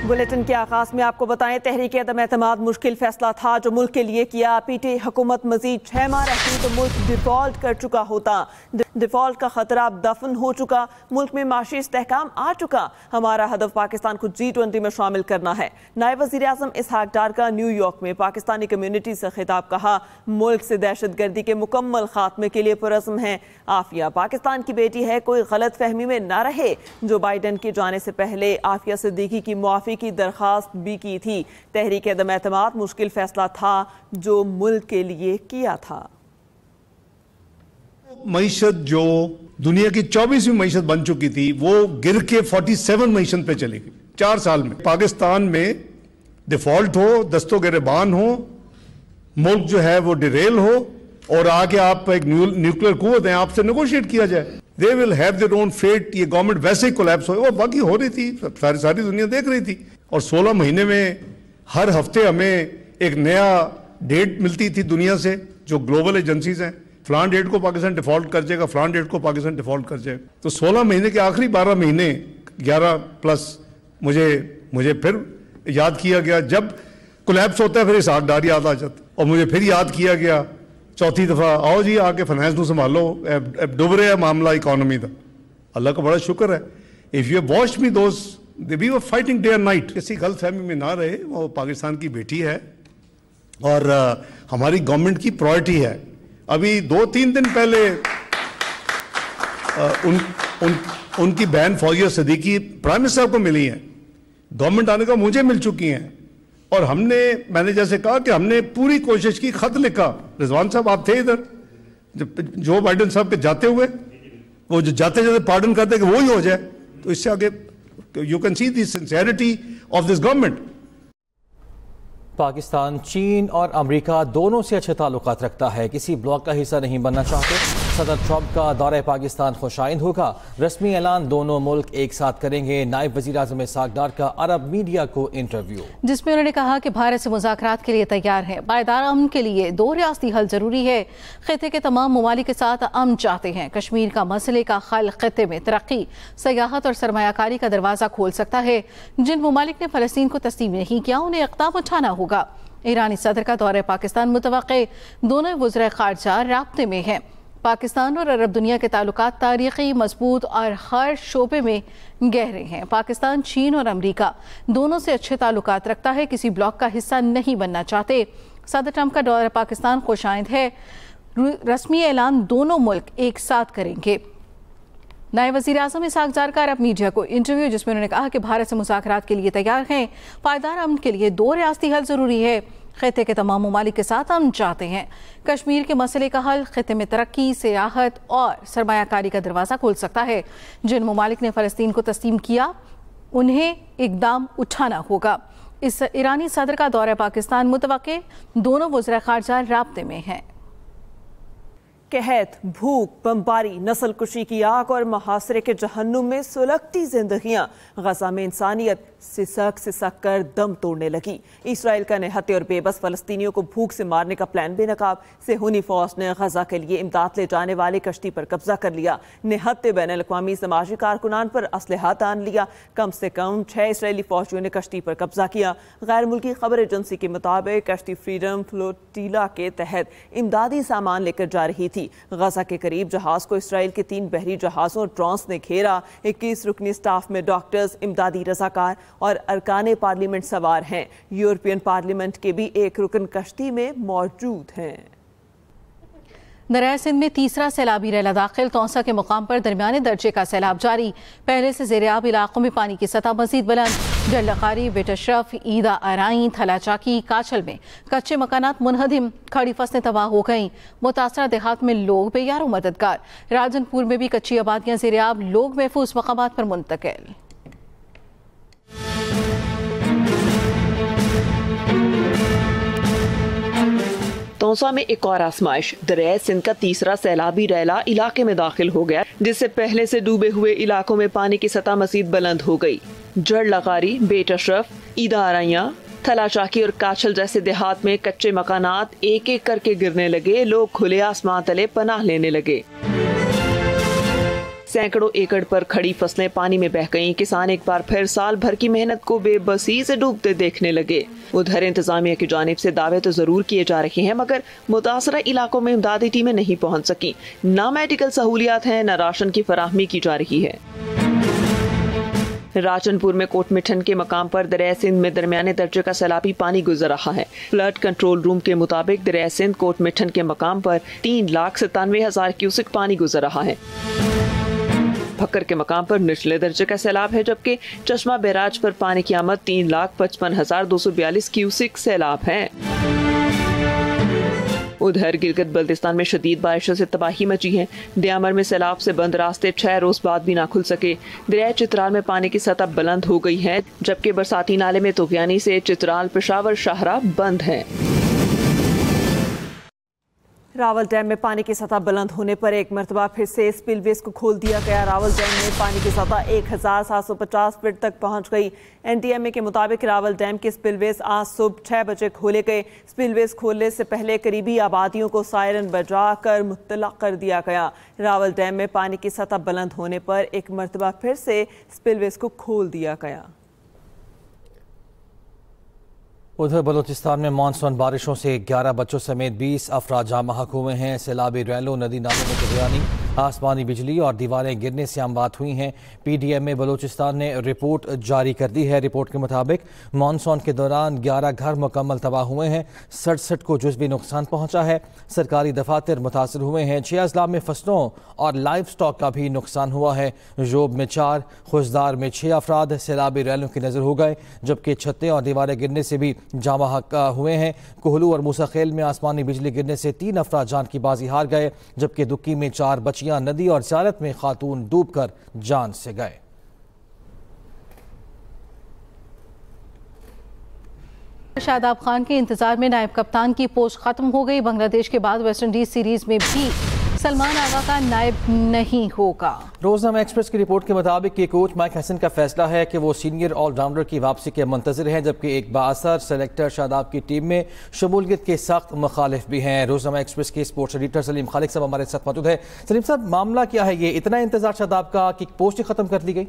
Bulletin के आगाज में आपको बताएं, तहरीक अदम एतमाद मुश्किल फैसला था जो मुल्क के लिए किया। पीटी हुकूमत मजीद 6 माह रहती तो मुल्क डिफॉल्ट कर चुका होता। डिफॉल्ट का खतरा अब दफन हो चुका। मुल्क में माशी इस्तेहकाम आ चुका। हमारा हदफ पाकिस्तान को G20 में शामिल करना है। नायब वज़ीर आज़म इसहाक डार का न्यूयॉर्क में पाकिस्तानी कम्युनिटी से खिताब। कहा, मुल्क से दहशत गर्दी के मुकम्मल खात्मे के लिए पुरज़्म है। आफिया पाकिस्तान की बेटी है, कोई गलत फहमी में न रहे। जो बाइडन के जाने से पहले आफिया सिद्दीकी की मुआफ़ी की दरखास्त भी की थी। तहरीक अदम एतमाद मुश्किल फैसला था जो मुल्क के लिए किया था। मईशत जो दुनिया की 24वीं मईशत बन चुकी थी वो गिर के 47 मईशत पे चली गई 4 साल में। पाकिस्तान में डिफॉल्ट हो, दस्तों गिरबान हो, मुल्क जो है वो डिरेल हो और आके आप एक न्यूक्लियर कुव्वत है, आपसे नेगोशिएट किया जाए। They will have their own fate. ये गवर्नमेंट वैसे ही कोलैप्स हो, बाकी हो रही थी, सारी दुनिया देख रही थी। और 16 महीने में हर हफ्ते हमें एक नया डेट मिलती थी दुनिया से, जो ग्लोबल एजेंसीज हैं। फलान डेट को पाकिस्तान डिफॉल्ट कर जाएगा, फलान डेट को पाकिस्तान डिफॉल्ट कर जाएगा। तो 16 महीने के आखिरी 12 महीने 11 प्लस मुझे फिर याद किया गया। जब कोलैप्स होता है फिर इसहाक डार याद आ जाता, और मुझे फिर याद किया गया चौथी दफा, आओ जी आके फाइनेंस को संभालो, डूब रहा है मामला इकोनॉमी का। अल्लाह का बड़ा शुक्र है। If you watch me those we were fighting day and night. किसी गलत फहमी में ना रहे, वो पाकिस्तान की बेटी है और हमारी गवर्नमेंट की प्रायोरिटी है। अभी 2-3 दिन पहले उनकी बहन फौजिया सिद्दीकी प्राइम मिनिस्टर को मिली हैं। गवर्नमेंट आने का मुझे मिल चुकी हैं और मैंने जैसे कहा कि हमने पूरी कोशिश की, खत लिखा। रिजवान साहब आप थे इधर जो बाइडन साहब के जाते हुए, वो जो जाते पार्डन करते कि वो ही हो जाए। तो इससे आगे you can see the sincerity of this government. Pakistan चीन और अमेरिका दोनों से अच्छे ताल्लुकात रखता है, किसी ब्लॉक का हिस्सा नहीं बनना चाहते। सदर ट्रंप का दौरा पाकिस्तान खुशाइंद होगा। रस्मी ऐलान दोनों मुल्क एक साथ करेंगे। नायब वज़ीर आज़म इसहाक डार का अरब मीडिया को इंटरव्यू, जिसमें उन्होंने कहा कि भारत से मुज़ाकरात के लिए तैयार है। पायदार अमन के लिए 2 रियासती हल जरूरी है। खिते के तमाम ममालिक के साथ अमन चाहते हैं। कश्मीर का मसले का हल खिते में तरक्की, सयाहत और सरमायाकारी का दरवाज़ा खोल सकता है। जिन ममालिक ने फ़लस्तीन को तस्लीम नहीं किया उन्हें इक़दाम उठाना होगा। ईरानी सदर का दौरा पाकिस्तान मुतवक्के। दोनों वज़ीर ख़ारजा राब्ते में हैं। पाकिस्तान और अरब दुनिया के ताल्लुकात तारीख़ी, मजबूत और हर शोबे में गहरे हैं। पाकिस्तान चीन और अमेरिका दोनों से अच्छे ताल्लुकात रखता है, किसी ब्लॉक का हिस्सा नहीं बनना चाहते। सदर ट्रंप का दौरा पाकिस्तान खुशाइंद है। रस्मी ऐलान दोनों मुल्क एक साथ करेंगे। नायब वज़ीर आज़म इसहाक डार का अरब मीडिया को इंटरव्यू, जिसमें उन्होंने कहा कि भारत से मुज़ाकरात के लिए तैयार हैं। पायदार अमन के लिए 2 रियासती हल ज़रूरी है। खिते के तमाम ममालिक के साथ अमन चाहते हैं। कश्मीर के मसले का हल खिते में तरक्की, सियाहत और सरमायाकारी का दरवाज़ा खोल सकता है। जिन ममालिक ने फ़लस्तीन को तस्लीम किया उन्हें इक़दाम उठाना होगा। इस ईरानी सदर का दौरा पाकिस्तान मुतवक्के। दोनों वज़ीर ख़ारजा राब्ते में हैं। कहत, भूख, बमबारी, नस्ल कुशी की आग और मुहासरे के जहन्नुम में सुलगती जिंदगियां। गजा में इंसानियत सिसक कर दम तोड़ने लगी। इसराइल का निहत्ते और बेबस फ़लस्तीनियों को भूख से मारने का प्लान बेनकाब। सेहूनी फौज ने गजा के लिए इमदाद ले जाने वाली कश्ती पर कब्जा कर लिया। निहत्ते बैनुल-अक़वामी समाजी कारकुनान पर असलहा तान लिया। कम से कम 6 इसराइली फौजियों ने कश्ती पर कब्जा किया। गैर मुल्की खबर एजेंसी के मुताबिक कश्ती फ्रीडम फ्लोटिला के तहत इमदादी सामान लेकर जा रही थी। गजा के करीब जहाज को इसराइल के 3 बहरी जहाजों और ड्रोन्स ने घेरा। 21 रुकनी स्टाफ में डॉक्टर्स, इमदादी रजाकार और अरकान पार्लियामेंट सवार हैं। यूरोपियन पार्लियामेंट के भी एक रुकन कश्ती में मौजूद हैं। दरिया सिंध में तीसरा सैलाबी रैला दाखिल। तौसा के मुकाम पर दरमियाने दर्जे का सैलाब जारी। पहले से ज़ेर-ए-आब इलाकों में पानी की सतह मज़ीद बुलंद। जलखारी, बेटशरफ, ईदा अराई, थलाचाकी, काछल में कच्चे मकानात मुनहदिम। खड़ी फसलें तबाह हो गईं। मुतासरा देहात में लोग बेयार मददगार। राजनपुर में भी कच्ची आबादियाँ ज़ेर-ए-आब, लोग महफूज मकामात पर मुंतकिल। तौसा में एक और आजमाइश। दरिया सिंध का तीसरा सैलाबी रैला इलाके में दाखिल हो गया, जिससे पहले से डूबे हुए इलाकों में पानी की सतह मजीद बुलंद हो गई। जड़ लगारी, बेट अशरफ, ईदा आराइयां, थलाचाकी और काछल जैसे देहात में कच्चे मकानात एक एक करके गिरने लगे। लोग खुले आसमान तले पनाह लेने लगे। सैकड़ों एकड़ पर खड़ी फसलें पानी में बह गईं। किसान एक बार फिर साल भर की मेहनत को बेबसी से डूबते देखने लगे। उधर इंतजामिया की जानिब से दावे तो जरूर किए जा रहे हैं, मगर मुतासरा इलाकों में इमदादी टीमें नहीं पहुंच सकी। न मेडिकल सहूलियात हैं, न राशन की फराहमी की जा रही है। राजनपुर में कोटमिठन के मकाम पर दरिया सिंध में दरमियाने दर्जे का सैलाबी पानी गुजर रहा है। फ्लड कंट्रोल रूम के मुताबिक दरिया सिंध कोटमिठन के मकाम पर 3,97,000 क्यूसिक पानी गुजर रहा है। भक्कर के मकाम पर निचले दर्जे का सैलाब है, जबकि चश्मा बैराज पर पानी की आमद 3,55,242 क्यूसिक सैलाब है। उधर गिलगित बल्तिस्तान में शदीद बारिशों से तबाही मची है। दियामर में सैलाब से बंद रास्ते 6 रोज बाद भी ना खुल सके। दरिया चित्राल में पानी की सतह बुलंद हो गई है, जबकि बरसाती नाले में तुगयानी से चित्राल पेशावर शाहरा बंद है। रावल डैम में पानी की सतह बुलंद होने पर एक मरतबा फिर से स्पिलवेज को खोल दिया गया। रावल डैम में पानी की सतह 1,750 फीट तक पहुंच गई। NTMA के मुताबिक रावल डैम के स्पिलवेज आज सुबह 6 बजे खोले गए। स्पिलवेज खोलने से पहले करीबी आबादियों को सायरन बजाकर मुत्तला कर दिया गया। रावल डैम में पानी की सतह बुलंद होने पर एक मरतबा फिर से स्पिलवेज को खोल दिया गया। उधर बलूचिस्तान में मानसून बारिशों से 11 बच्चों समेत 20 अफराद जाँ बहक हुए हैं। सैलाबी रैलों, नदी नालों में तुगयानी, आसमानी बिजली और दीवारें गिरने से आमबात हुई हैं। PDMA बलूचिस्तान ने रिपोर्ट जारी कर दी है। रिपोर्ट के मुताबिक मानसून के दौरान 11 घर मुकम्मल तबाह हुए हैं। 67 को जुज़वी नुकसान पहुंचा है। सरकारी दफातर मुतासर हुए हैं। 6 अजला में फसलों और लाइव स्टॉक का भी नुकसान हुआ है। जोब में 4, खुशदार में 6 अफराद सैलाबी रैलों की नजर हो गए, जबकि छतें और दीवारें गिरने से भी जाँ बहक हुए हैं। कोहलू और मूसा खेल में आसमानी बिजली गिरने से 3 अफराद जान की बाजी हार गए, जबकि दुक्की में 4 बच्चियां नदी और ज़ियारत में खातून डूबकर जान से गए। शादाब खान के इंतजार में नायब कप्तान की पोस्ट खत्म हो गई। बांग्लादेश के बाद वेस्टइंडीज सीरीज में भी सलमान आगा का नायब नहीं होगा। रोजनामा एक्सप्रेस की रिपोर्ट के मुताबिक कि कोच माइक हसन का फैसला है कि वो सीनियर ऑलराउंडर की वापसी के मुंतजर हैं, जबकि एक बाअसर सेलेक्टर शादाब की टीम में शमूलियत के सख्त मुखालिफ भी हैं। रोजनामा एक्सप्रेस के स्पोर्ट्स एडिटर सलीम खालिक साहब हमारे साथ मौजूद है। सलीम साहब, मामला क्या है? ये इतना इंतजार शादाब का कि पोस्ट ही खत्म कर दी गई?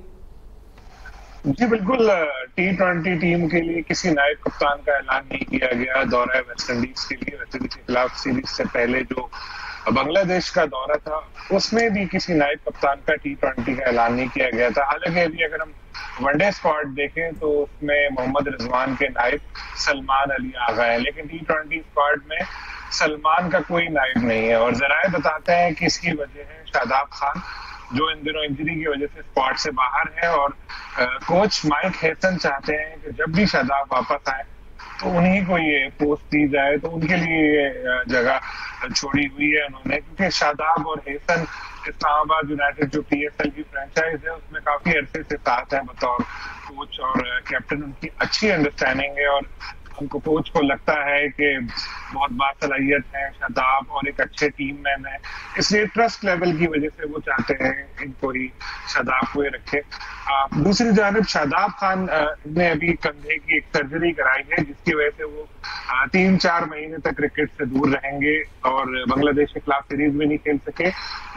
जी बिल्कुल, T20 टीम के लिए किसी नायब कप्तान का ऐलान नहीं किया गया। दौरा वेस्टइंडीज के लिए, वेस्टइंडीज के खिलाफ सीरीज से पहले जो बांग्लादेश का दौरा था उसमें भी किसी नायब कप्तान का T20 का ऐलान नहीं किया गया था। हालांकि अभी अगर हम वनडे स्क्वाड देखें तो उसमें मोहम्मद रिजवान के नायब सलमान अली आगा है, लेकिन T20 स्क्वाड में सलमान का कोई नायब नहीं है। और जराए बताते हैं कि इसकी वजह है शादाब खान, जो इन दिनों इंजरी की वजह से स्क्वाड से बाहर है। और कोच माइक हैसन चाहते हैं कि जब भी शादाब वापस आए तो उन्हीं को ये पोस्ट दी जाए, तो उनके लिए ये जगह छोड़ी हुई है उन्होंने, क्योंकि शादाब और हैसन इस्लामाबाद यूनाइटेड जो PSL की फ्रेंचाइज है उसमें काफी अरसे से साथ है बतौर कोच और कैप्टन। उनकी अच्छी अंडरस्टैंडिंग है और उनको कोच को लगता है कि बहुत बासलाहियत है शादाब और एक अच्छे टीम मैन है, इसलिए ट्रस्ट लेवल की वजह से वो चाहते हैं इनको ही, शादाब को ही रखे। दूसरी जानिब शादाब खान ने अभी कंधे की एक सर्जरी कराई है, जिसकी वजह से वो 3-4 महीने तक क्रिकेट से दूर रहेंगे और बांग्लादेश के खिलाफ सीरीज में नहीं खेल सके,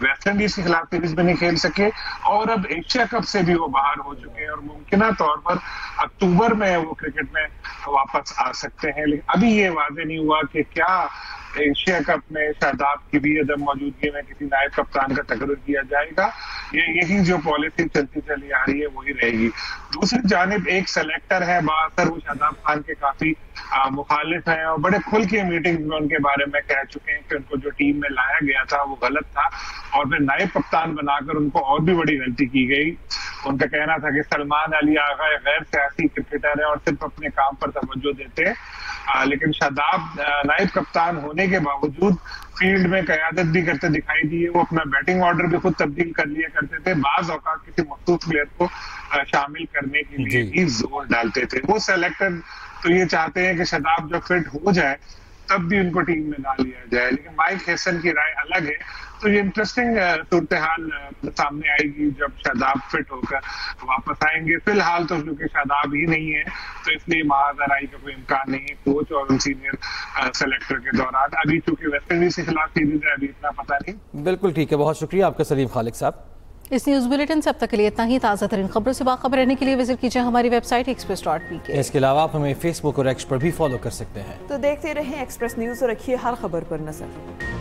वेस्टइंडीज के खिलाफ सीरीज में नहीं खेल सके और अब एशिया कप से भी वो बाहर हो चुके हैं और मुमकिन तौर पर अक्टूबर में वो क्रिकेट में वापस आ सकते हैं। लेकिन अभी ये वादे नहीं हुआ कि क्या एशिया कप में शादाब की भी अदम मौजूदगी में किसी नायब कप्तान का तकर्रुर किया जाएगा। यही जो पॉलिसी चलती चली आ रही है वही रहेगी। दूसरी जानिब एक सेलेक्टर है बाअसर, वो शादाब खान के काफी मुखालिफ हैं और बड़े खुल के मीटिंग में उनके बारे में कह चुके हैं कि उनको जो टीम में लाया गया था वो गलत था और फिर नायब कप्तान बनाकर उनको और भी बड़ी गलती की गई। उनका कहना था कि सलमान अली आगा गैर सियासी क्रिकेटर है और सिर्फ अपने काम पर तवज्जो देते हैं, लेकिन शादाब नायब कप्तान होने के बावजूद फील्ड में क़यादत भी करते दिखाई दिए। वो अपना बैटिंग ऑर्डर भी खुद तब्दील कर लिया करते थे, बाज औकात किसी मखसूस प्लेयर को शामिल करने के लिए ही जोर डालते थे। वो सेलेक्टर तो ये चाहते हैं कि शादाब जब फिट हो जाए तब भी उनको टीम में ना लिया जाए, लेकिन माइक हैसन की राय अलग है। तो ये इंटरेस्टिंग सूरत हाल सामने आएगी जब शादाब फिट होकर वापस आएंगे। फिलहाल तो क्योंकि शादाब ही नहीं है तो इसलिए महाजराई का कोई इम्कान नहीं है कोच और सीनियर सेलेक्टर के दौरान। अभी चूंकि वेस्टइंडीज के खिलाफ सीरीज है, अभी इतना पता नहीं। बिल्कुल ठीक है, बहुत शुक्रिया आपका सलीम खालिक साहब। इस न्यूज़ बुलेटिन से अब तक के लिए इतना ही। ताज़ा तरीन खबरों से बाखबर रहने के लिए विजिट कीजिए हमारी वेबसाइट express.pk। इसके अलावा आप हमें फेसबुक और एक्स पर भी फॉलो कर सकते हैं। तो देखते रहें एक्सप्रेस न्यूज़ और रखिए हर खबर पर नजर।